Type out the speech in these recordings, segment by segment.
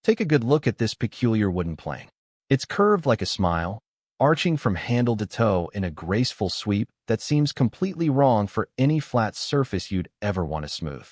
Take a good look at this peculiar wooden plane. It's curved like a smile, arching from handle to toe in a graceful sweep that seems completely wrong for any flat surface you'd ever want to smooth.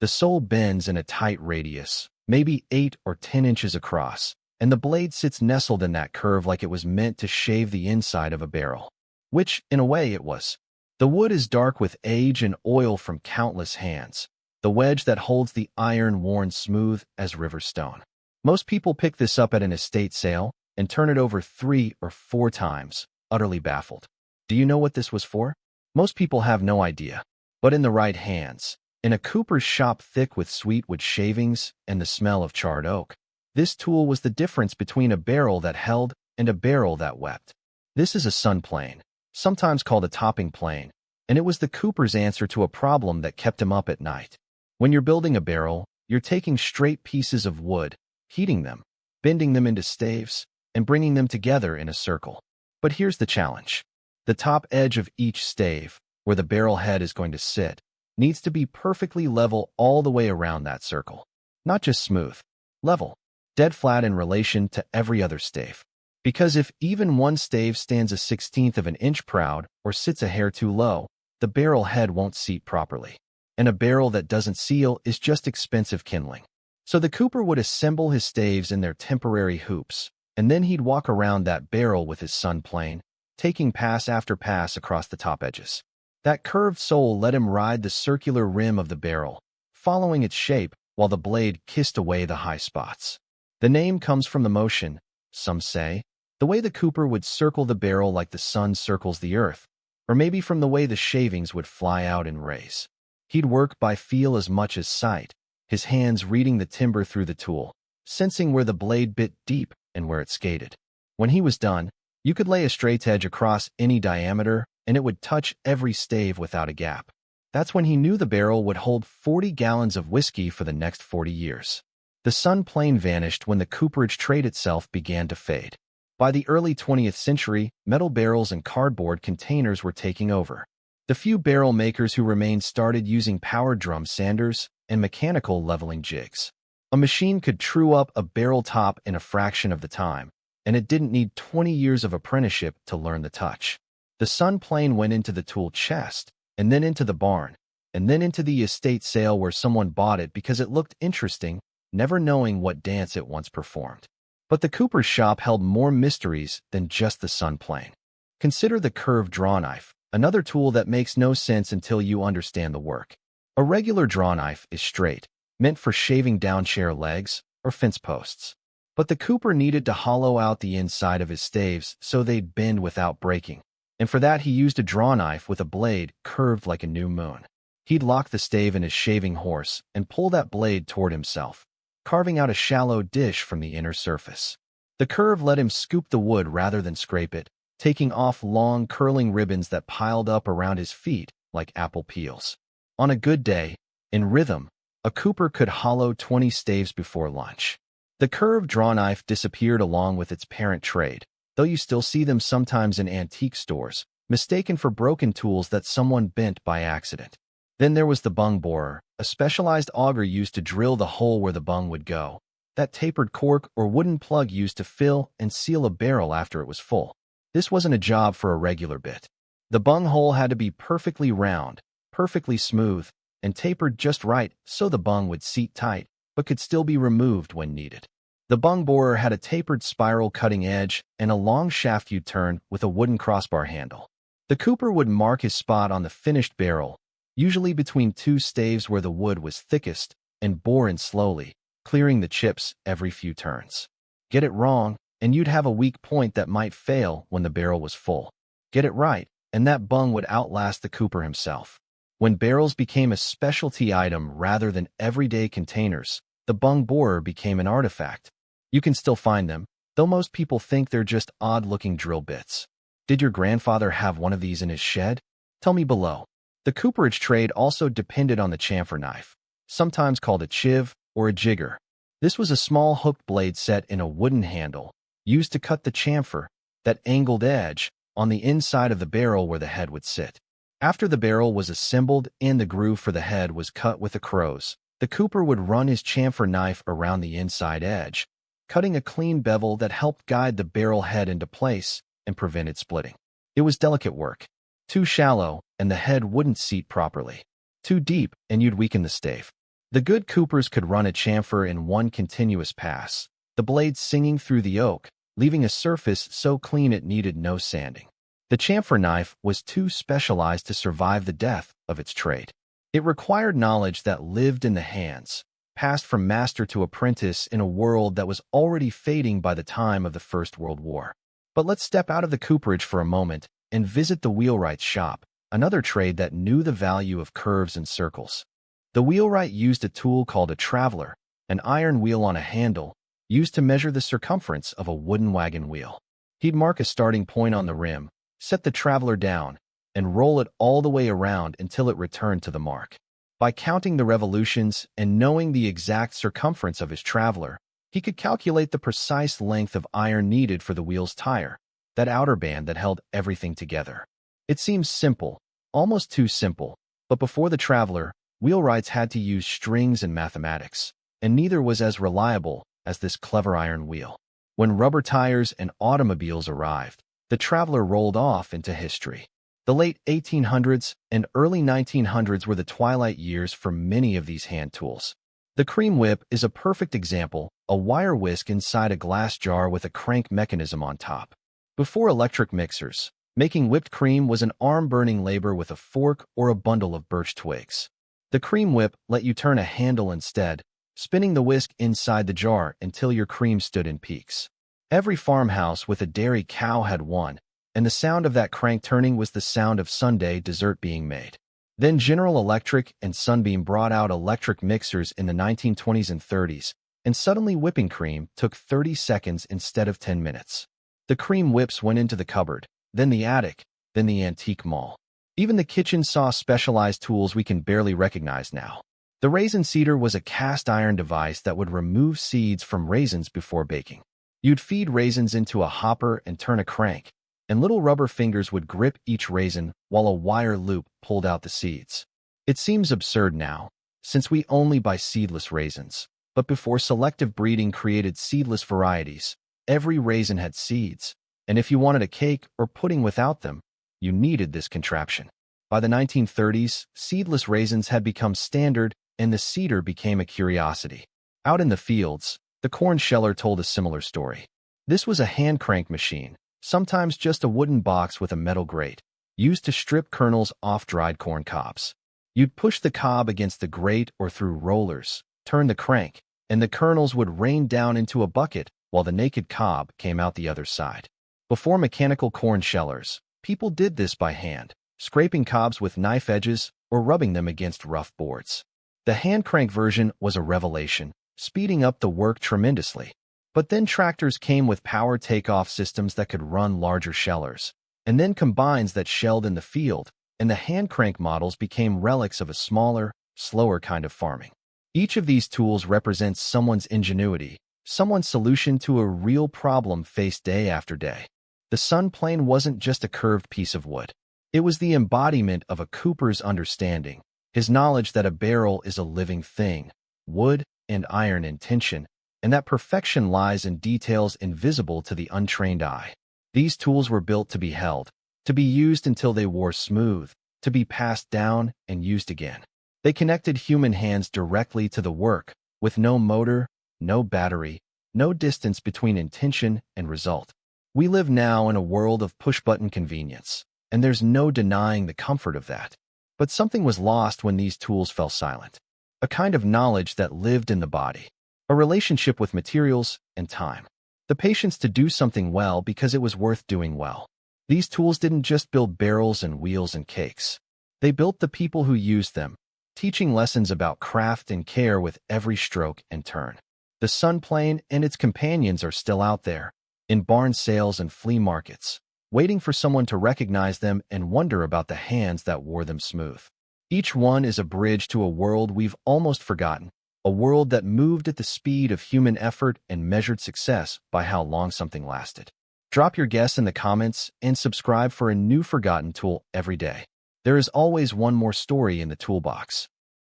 The sole bends in a tight radius, maybe 8 or 10 inches across, and the blade sits nestled in that curve like it was meant to shave the inside of a barrel. Which, in a way, it was. The wood is dark with age and oil from countless hands, the wedge that holds the iron worn smooth as river stone. Most people pick this up at an estate sale and turn it over 3 or 4 times, utterly baffled. Do you know what this was for? Most people have no idea. But in the right hands, in a cooper's shop thick with sweetwood shavings and the smell of charred oak, this tool was the difference between a barrel that held and a barrel that wept. This is a sun plane, sometimes called a topping plane, and it was the cooper's answer to a problem that kept him up at night. When you're building a barrel, you're taking straight pieces of wood, heating them, bending them into staves, and bringing them together in a circle. But here's the challenge. The top edge of each stave, where the barrel head is going to sit, needs to be perfectly level all the way around that circle. Not just smooth, level, dead flat in relation to every other stave. Because if even one stave stands a 1/16 of an inch proud or sits a hair too low, the barrel head won't seat properly. And a barrel that doesn't seal is just expensive kindling. So the cooper would assemble his staves in their temporary hoops, and then he'd walk around that barrel with his sun plane, taking pass after pass across the top edges. That curved sole let him ride the circular rim of the barrel, following its shape while the blade kissed away the high spots. The name comes from the motion, some say, the way the cooper would circle the barrel like the sun circles the earth, or maybe from the way the shavings would fly out in rays. He'd work by feel as much as sight, his hands reading the timber through the tool, sensing where the blade bit deep and where it skated. When he was done, you could lay a straight edge across any diameter, and it would touch every stave without a gap. That's when he knew the barrel would hold 40 gallons of whiskey for the next 40 years. The sun plane vanished when the cooperage trade itself began to fade. By the early 20th century, metal barrels and cardboard containers were taking over. The few barrel makers who remained started using power drum sanders and mechanical leveling jigs. A machine could true up a barrel top in a fraction of the time, and it didn't need 20 years of apprenticeship to learn the touch. The sun plane went into the tool chest, and then into the barn, and then into the estate sale where someone bought it because it looked interesting, never knowing what dance it once performed. But the cooper's shop held more mysteries than just the sun plane. Consider the curved drawknife, another tool that makes no sense until you understand the work. A regular drawknife is straight, meant for shaving down chair legs or fence posts. But the cooper needed to hollow out the inside of his staves so they'd bend without breaking, and for that he used a drawknife with a blade curved like a new moon. He'd lock the stave in his shaving horse and pull that blade toward himself, carving out a shallow dish from the inner surface. The curve let him scoop the wood rather than scrape it, taking off long curling ribbons that piled up around his feet like apple peels. On a good day, in rhythm, a cooper could hollow 20 staves before lunch. The curved drawknife disappeared along with its parent trade, though you still see them sometimes in antique stores, mistaken for broken tools that someone bent by accident. Then there was the bung borer, a specialized auger used to drill the hole where the bung would go, that tapered cork or wooden plug used to fill and seal a barrel after it was full. This wasn't a job for a regular bit. The bung hole had to be perfectly round, perfectly smooth, and tapered just right so the bung would seat tight, but could still be removed when needed. The bung borer had a tapered spiral cutting edge and a long shaft you'd turn with a wooden crossbar handle. The cooper would mark his spot on the finished barrel, usually between 2 staves where the wood was thickest, and bore in slowly, clearing the chips every few turns. Get it wrong, and you'd have a weak point that might fail when the barrel was full. Get it right, and that bung would outlast the cooper himself. When barrels became a specialty item rather than everyday containers, the bung borer became an artifact. You can still find them, though most people think they're just odd-looking drill bits. Did your grandfather have one of these in his shed? Tell me below. The cooperage trade also depended on the chamfer knife, sometimes called a chiv or a jigger. This was a small hooked blade set in a wooden handle, used to cut the chamfer, that angled edge, on the inside of the barrel where the head would sit. After the barrel was assembled and the groove for the head was cut with the crows, the cooper would run his chamfer knife around the inside edge, cutting a clean bevel that helped guide the barrel head into place and prevented splitting. It was delicate work. Too shallow, and the head wouldn't seat properly. Too deep, and you'd weaken the stave. The good coopers could run a chamfer in one continuous pass, the blade singing through the oak, leaving a surface so clean it needed no sanding. The chamfer knife was too specialized to survive the death of its trade. It required knowledge that lived in the hands, passed from master to apprentice in a world that was already fading by the time of the First World War. But let's step out of the cooperage for a moment and visit the wheelwright's shop, another trade that knew the value of curves and circles. The wheelwright used a tool called a traveler, an iron wheel on a handle, used to measure the circumference of a wooden wagon wheel. He'd mark a starting point on the rim, set the traveler down, and roll it all the way around until it returned to the mark. By counting the revolutions and knowing the exact circumference of his traveler, he could calculate the precise length of iron needed for the wheel's tire, that outer band that held everything together. It seems simple, almost too simple, but before the traveler, wheelwrights had to use strings and mathematics, and neither was as reliable as this clever iron wheel. When rubber tires and automobiles arrived, the traveler rolled off into history. The late 1800s and early 1900s were the twilight years for many of these hand tools. The cream whip is a perfect example, a wire whisk inside a glass jar with a crank mechanism on top. Before electric mixers, making whipped cream was an arm-burning labor with a fork or a bundle of birch twigs. The cream whip let you turn a handle instead, spinning the whisk inside the jar until your cream stood in peaks. Every farmhouse with a dairy cow had one, and the sound of that crank turning was the sound of Sunday dessert being made. Then General Electric and Sunbeam brought out electric mixers in the 1920s and 30s, and suddenly whipping cream took 30 seconds instead of 10 minutes. The cream whips went into the cupboard, then the attic, then the antique mall. Even the kitchen saw specialized tools we can barely recognize now. The raisin seeder was a cast iron device that would remove seeds from raisins before baking. You'd feed raisins into a hopper and turn a crank, and little rubber fingers would grip each raisin while a wire loop pulled out the seeds. It seems absurd now, since we only buy seedless raisins, but before selective breeding created seedless varieties, every raisin had seeds, and if you wanted a cake or pudding without them, you needed this contraption. By the 1930s, seedless raisins had become standard, and the seeder became a curiosity. Out in the fields, the corn sheller told a similar story. This was a hand crank machine, sometimes just a wooden box with a metal grate, used to strip kernels off dried corn cobs. You'd push the cob against the grate or through rollers, turn the crank, and the kernels would rain down into a bucket while the naked cob came out the other side. Before mechanical corn shellers, people did this by hand, scraping cobs with knife edges or rubbing them against rough boards. The hand crank version was a revelation, speeding up the work tremendously. But then tractors came with power takeoff systems that could run larger shellers, and then combines that shelled in the field, and the hand crank models became relics of a smaller, slower kind of farming. Each of these tools represents someone's ingenuity, someone's solution to a real problem faced day after day. The sun plane wasn't just a curved piece of wood. It was the embodiment of a cooper's understanding, his knowledge that a barrel is a living thing, wood and iron in tension, and that perfection lies in details invisible to the untrained eye. These tools were built to be held, to be used until they wore smooth, to be passed down and used again. They connected human hands directly to the work, with no motor, no battery, no distance between intention and result. We live now in a world of push-button convenience, and there's no denying the comfort of that. But something was lost when these tools fell silent. A kind of knowledge that lived in the body. A relationship with materials and time. The patience to do something well because it was worth doing well. These tools didn't just build barrels and wheels and cakes. They built the people who used them, teaching lessons about craft and care with every stroke and turn. The sun plane and its companions are still out there, in barn sales and flea markets, waiting for someone to recognize them and wonder about the hands that wore them smooth. Each one is a bridge to a world we've almost forgotten, a world that moved at the speed of human effort and measured success by how long something lasted. Drop your guess in the comments and subscribe for a new forgotten tool every day. There is always one more story in the toolbox.